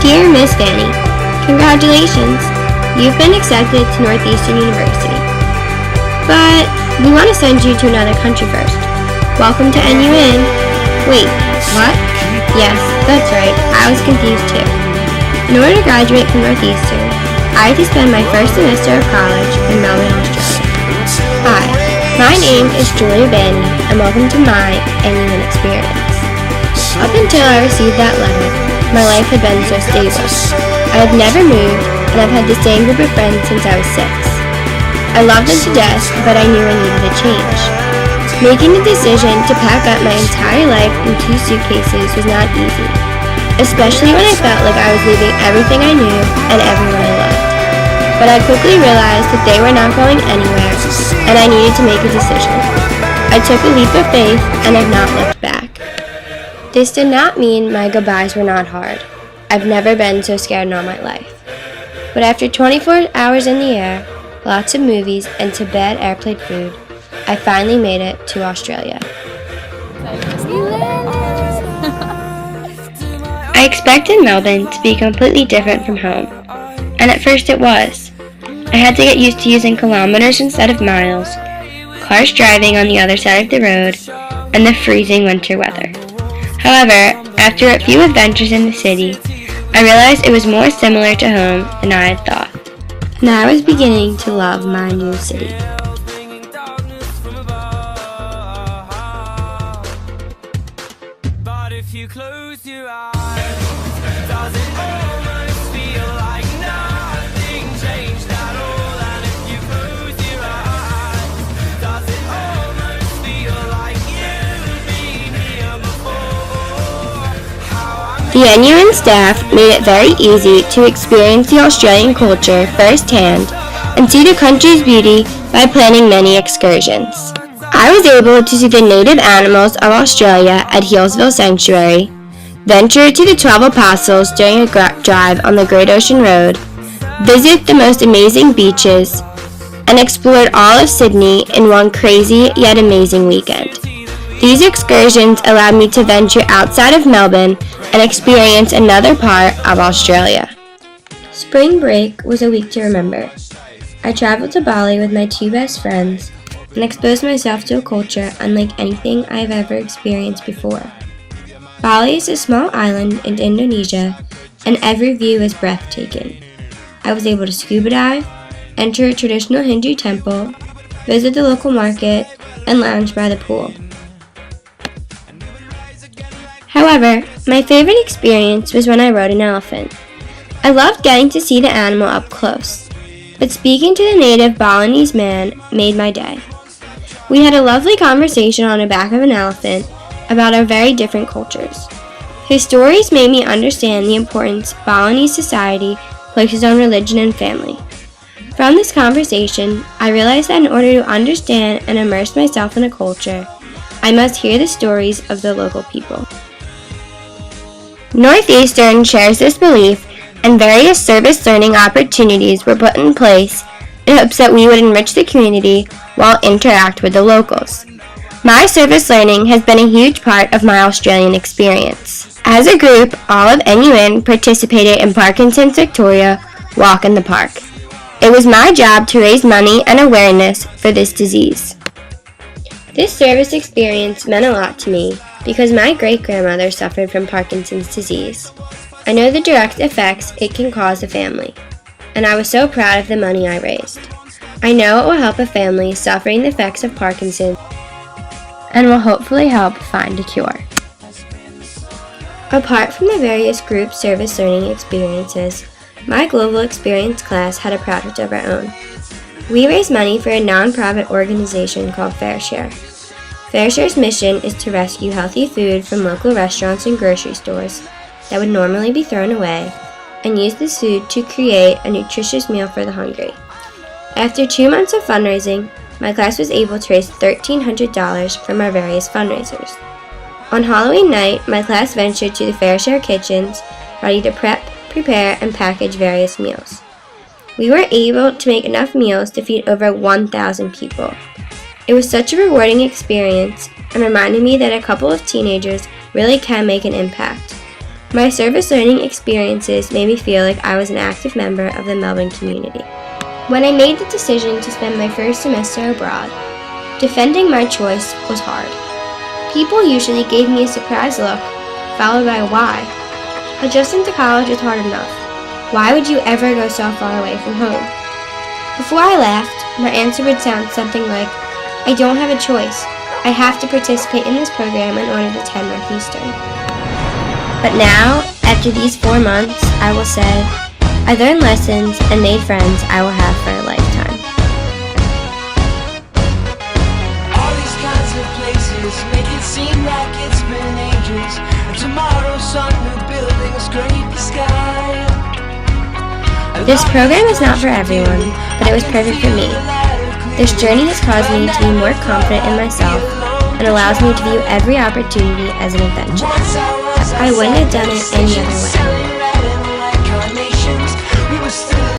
Dear Miss Vanni, congratulations! You've been accepted to Northeastern University. But we want to send you to another country first. Welcome to NUin. Wait, what? Yes, that's right. I was confused too. In order to graduate from Northeastern, I had to spend my first semester of college in Melbourne, Australia. Hi, my name is Julia Vanni, and welcome to my NUin experience. Up until I received that letter, my life had been so stable. I have never moved, and I've had the same group of friends since I was 6. I loved them to death, but I knew I needed a change. Making the decision to pack up my entire life in 2 suitcases was not easy, especially when I felt like I was leaving everything I knew and everyone I loved. But I quickly realized that they were not going anywhere, and I needed to make a decision. I took a leap of faith and have not looked back. This did not mean my goodbyes were not hard. I've never been so scared in all my life. But after 24 hours in the air, lots of movies, and to bad airplane food, I finally made it to Australia. I expected Melbourne to be completely different from home, and at first it was. I had to get used to using kilometers instead of miles, cars driving on the other side of the road, and the freezing winter weather. However, after a few adventures in the city, I realized it was more similar to home than I had thought. And I was beginning to love my new city. But if you close your eyes, does it almost feel like nothing changed at all? And if you close your eyes, does it almost feel like you've been here before? The NUin staff made it very easy to experience the Australian culture firsthand and see the country's beauty by planning many excursions. I was able to see the native animals of Australia at Healesville Sanctuary, venture to the 12 Apostles during a drive on the Great Ocean Road, visit the most amazing beaches, and explored all of Sydney in one crazy yet amazing weekend. These excursions allowed me to venture outside of Melbourne and experience another part of Australia. Spring break was a week to remember. I traveled to Bali with my 2 best friends and exposed myself to a culture unlike anything I have ever experienced before. Bali is a small island in Indonesia, and every view is breathtaking. I was able to scuba dive, enter a traditional Hindu temple, visit the local market, and lounge by the pool. However, my favorite experience was when I rode an elephant. I loved getting to see the animal up close, but speaking to the native Balinese man made my day. We had a lovely conversation on the back of an elephant about our very different cultures. His stories made me understand the importance Balinese society places on religion and family. From this conversation, I realized that in order to understand and immerse myself in a culture, I must hear the stories of the local people. Northeastern shares this belief, and various service learning opportunities were put in place in hopes that we would enrich the community while interact with the locals. My service learning has been a huge part of my Australian experience. As a group, all of NUin participated in Parkinson's Victoria Walk in the Park. It was my job to raise money and awareness for this disease. This service experience meant a lot to me because my great-grandmother suffered from Parkinson's disease. I know the direct effects it can cause a family, and I was so proud of the money I raised. I know it will help a family suffering the effects of Parkinson's and will hopefully help find a cure. Apart from the various group service learning experiences, my Global Experience class had a project of our own. We raised money for a non-profit organization called FairShare. FairShare's mission is to rescue healthy food from local restaurants and grocery stores that would normally be thrown away and use this food to create a nutritious meal for the hungry. After 2 months of fundraising, my class was able to raise $1,300 from our various fundraisers. On Halloween night, my class ventured to the FairShare kitchens, ready to prep, prepare, and package various meals. We were able to make enough meals to feed over 1,000 people. It was such a rewarding experience and reminded me that a couple of teenagers really can make an impact. My service learning experiences made me feel like I was an active member of the Melbourne community. When I made the decision to spend my first semester abroad, defending my choice was hard. People usually gave me a surprised look, followed by a why. Adjusting to college was hard enough. Why would you ever go so far away from home? Before I left, my answer would sound something like, I don't have a choice. I have to participate in this program in order to attend Northeastern. But now, after these 4 months, I will say, I learned lessons and made friends I will have for a lifetime. All these kinds of places make it seem like it's been ages. And tomorrow's sun will buildings scrape the sky. This program is not for everyone, but it was perfect for me. This journey has caused me to be more confident in myself and allows me to view every opportunity as an adventure. I wouldn't have done it any other way.